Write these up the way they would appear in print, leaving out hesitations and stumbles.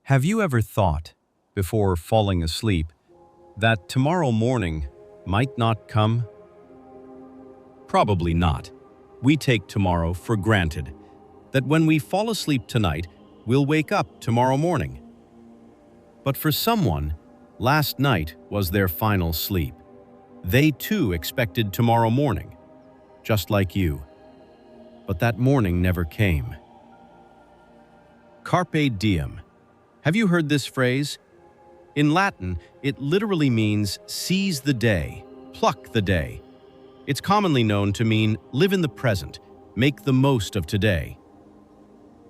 Have you ever thought, before falling asleep, that tomorrow morning might not come? Probably not. We take tomorrow for granted, that when we fall asleep tonight, we'll wake up tomorrow morning. But for someone, last night was their final sleep. They too expected tomorrow morning, just like you. But that morning never came. Carpe diem. Have you heard this phrase? In Latin, it literally means seize the day, pluck the day. It's commonly known to mean live in the present, make the most of today.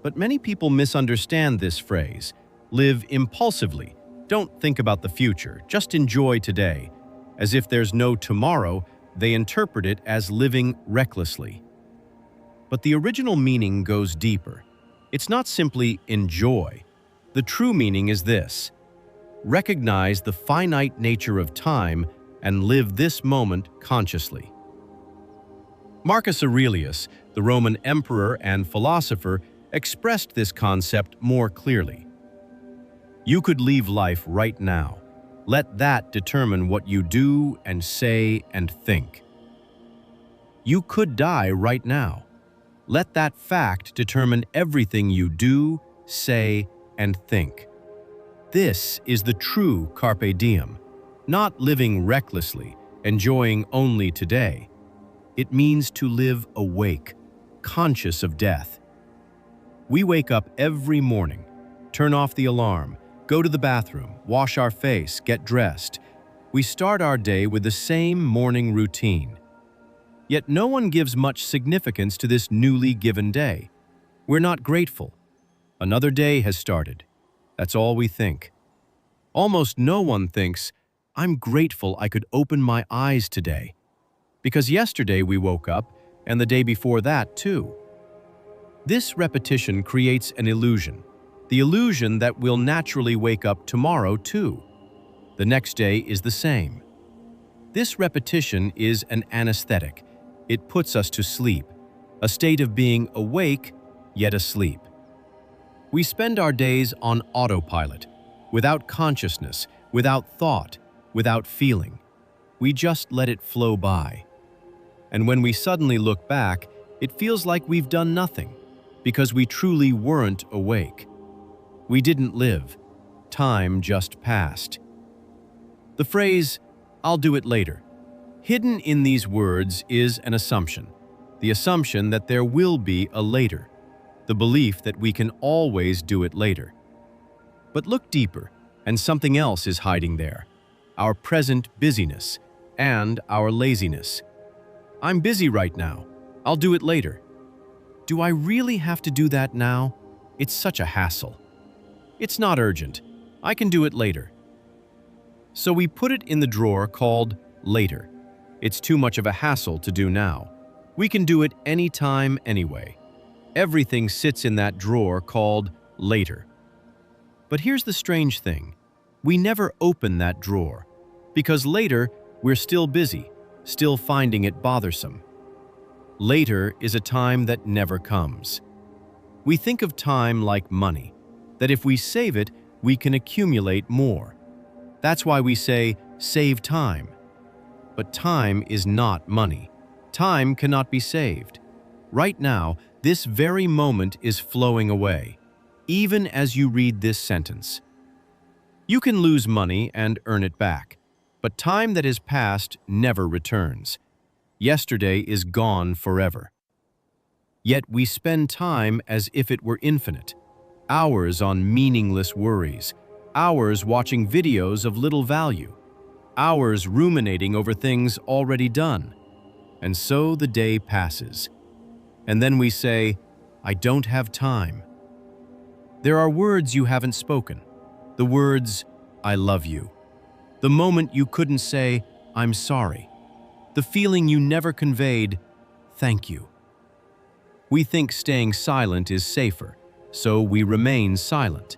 But many people misunderstand this phrase. Live impulsively, don't think about the future, just enjoy today. As if there's no tomorrow, they interpret it as living recklessly. But the original meaning goes deeper. It's not simply enjoy. The true meaning is this: recognize the finite nature of time and live this moment consciously. Marcus Aurelius, the Roman emperor and philosopher, expressed this concept more clearly. You could leave life right now. Let that determine what you do and say and think. You could die right now. Let that fact determine everything you do, say, and think. This is the true Carpe Diem, not living recklessly, enjoying only today. It means to live awake, conscious of death. We wake up every morning, turn off the alarm, go to the bathroom, wash our face, get dressed. We start our day with the same morning routine. Yet no one gives much significance to this newly given day. We're not grateful. Another day has started. That's all we think. Almost no one thinks, I'm grateful I could open my eyes today. Because yesterday we woke up, and the day before that too. This repetition creates an illusion. The illusion that we'll naturally wake up tomorrow too. The next day is the same. This repetition is an anesthetic. It puts us to sleep, a state of being awake yet asleep. We spend our days on autopilot, without consciousness, without thought, without feeling. We just let it flow by. And when we suddenly look back, it feels like we've done nothing, because we truly weren't awake. We didn't live. Time just passed. The phrase, "I'll do it later," hidden in these words is an assumption. The assumption that there will be a later. The belief that we can always do it later. But look deeper, and something else is hiding there. Our present busyness and our laziness. I'm busy right now. I'll do it later. Do I really have to do that now? It's such a hassle. It's not urgent. I can do it later. So we put it in the drawer called later. It's too much of a hassle to do now. We can do it anytime, anyway. Everything sits in that drawer called later. But here's the strange thing. We never open that drawer, because later we're still busy, still finding it bothersome. Later is a time that never comes. We think of time like money, that if we save it, we can accumulate more. That's why we say, save time. But time is not money. Time cannot be saved. Right now, this very moment is flowing away, even as you read this sentence. You can lose money and earn it back, but time that is past never returns. Yesterday is gone forever. Yet we spend time as if it were infinite, hours on meaningless worries, hours watching videos of little value, hours ruminating over things already done. And so the day passes. And then we say, I don't have time. There are words you haven't spoken. The words, I love you. The moment you couldn't say, I'm sorry. The feeling you never conveyed, thank you. We think staying silent is safer, so we remain silent.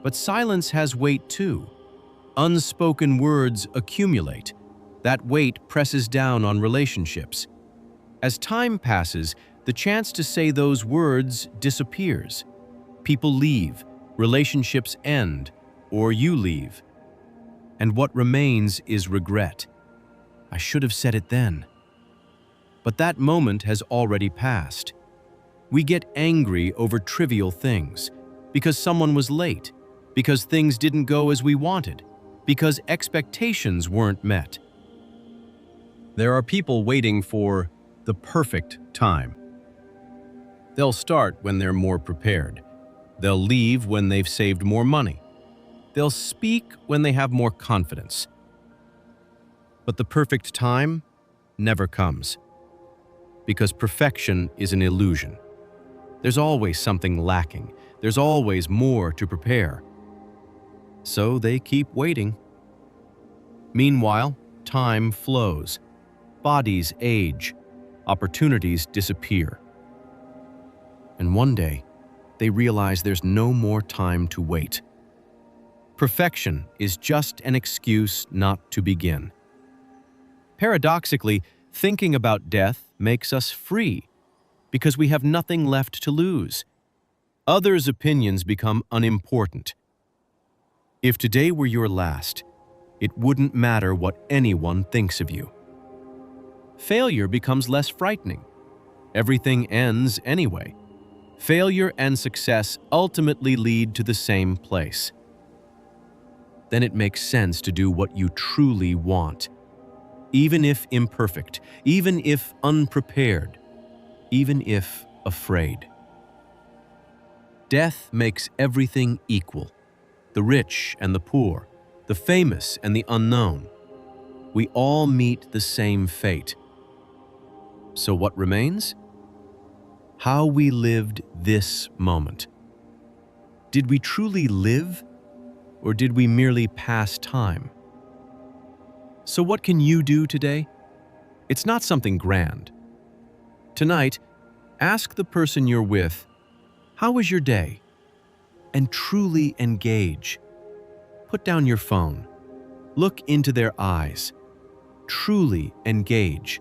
But silence has weight too. Unspoken words accumulate. That weight presses down on relationships. As time passes, the chance to say those words disappears. People leave, Relationships end, or you leave. And what remains is regret. I should have said it then. But that moment has already passed. We get angry over trivial things, because someone was late, because things didn't go as we wanted, because expectations weren't met. There are people waiting for the perfect time. They'll start when they're more prepared. They'll leave when they've saved more money. They'll speak when they have more confidence. But the perfect time never comes, because perfection is an illusion. There's always something lacking. There's always more to prepare. So they keep waiting. Meanwhile, time flows. Bodies age. Opportunities disappear. And one day, they realize there's no more time to wait. Perfection is just an excuse not to begin. Paradoxically, thinking about death makes us free, because we have nothing left to lose. Others' opinions become unimportant. If today were your last, it wouldn't matter what anyone thinks of you. Failure becomes less frightening. Everything ends anyway. Failure and success ultimately lead to the same place. Then it makes sense to do what you truly want, even if imperfect, even if unprepared, even if afraid. Death makes everything equal, the rich and the poor, the famous and the unknown. We all meet the same fate. So what remains? How we lived this moment. Did we truly live, or did we merely pass time? So what can you do today? It's not something grand. Tonight, ask the person you're with, how was your day? And truly engage. Put down your phone. Look into their eyes. Truly engage.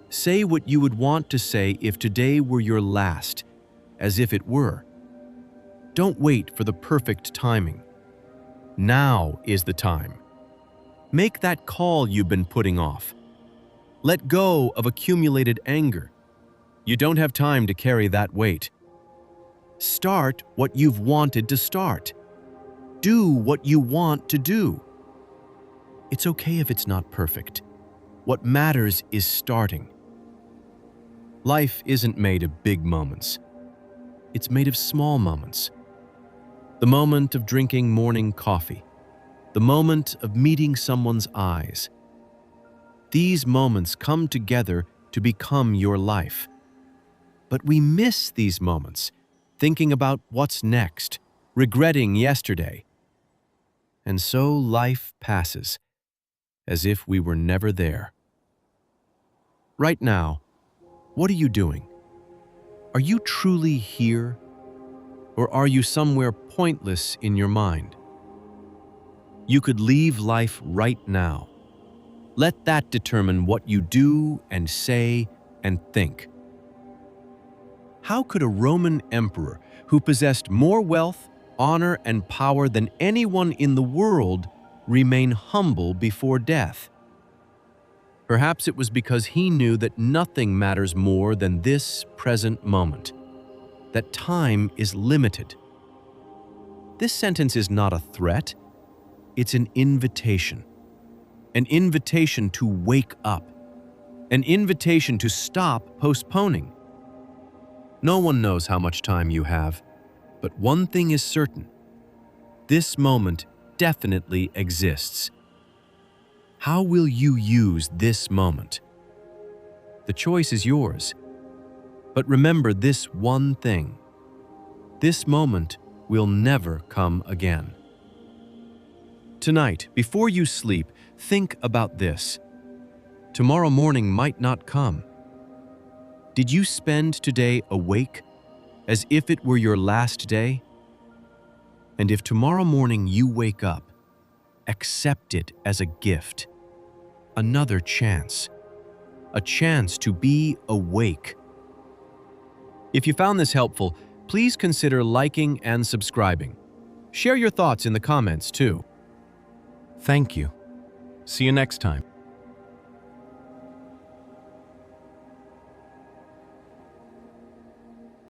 Say what you would want to say if today were your last, as if it were. Don't wait for the perfect timing. Now is the time. Make that call you've been putting off. Let go of accumulated anger. You don't have time to carry that weight. Start what you've wanted to start. Do what you want to do. It's okay if it's not perfect. What matters is starting. Life isn't made of big moments. It's made of small moments. The moment of drinking morning coffee. The moment of meeting someone's eyes. These moments come together to become your life. But we miss these moments, thinking about what's next, regretting yesterday. And so life passes, as if we were never there. Right now, what are you doing? Are you truly here? Or are you somewhere pointless in your mind? You could leave life right now. Let that determine what you do and say and think. How could a Roman emperor who possessed more wealth, honor, and power than anyone in the world remain humble before death? Perhaps it was because he knew that nothing matters more than this present moment, that time is limited. This sentence is not a threat, it's an invitation to wake up, an invitation to stop postponing. No one knows how much time you have, but one thing is certain. This moment definitely exists. How will you use this moment? The choice is yours. But remember this one thing. This moment will never come again. Tonight, before you sleep, think about this. Tomorrow morning might not come. Did you spend today awake, as if it were your last day? And if tomorrow morning you wake up, accept it as a gift, another chance, a chance to be awake. If you found this helpful, please consider liking and subscribing. Share your thoughts in the comments too. Thank you. See you next time.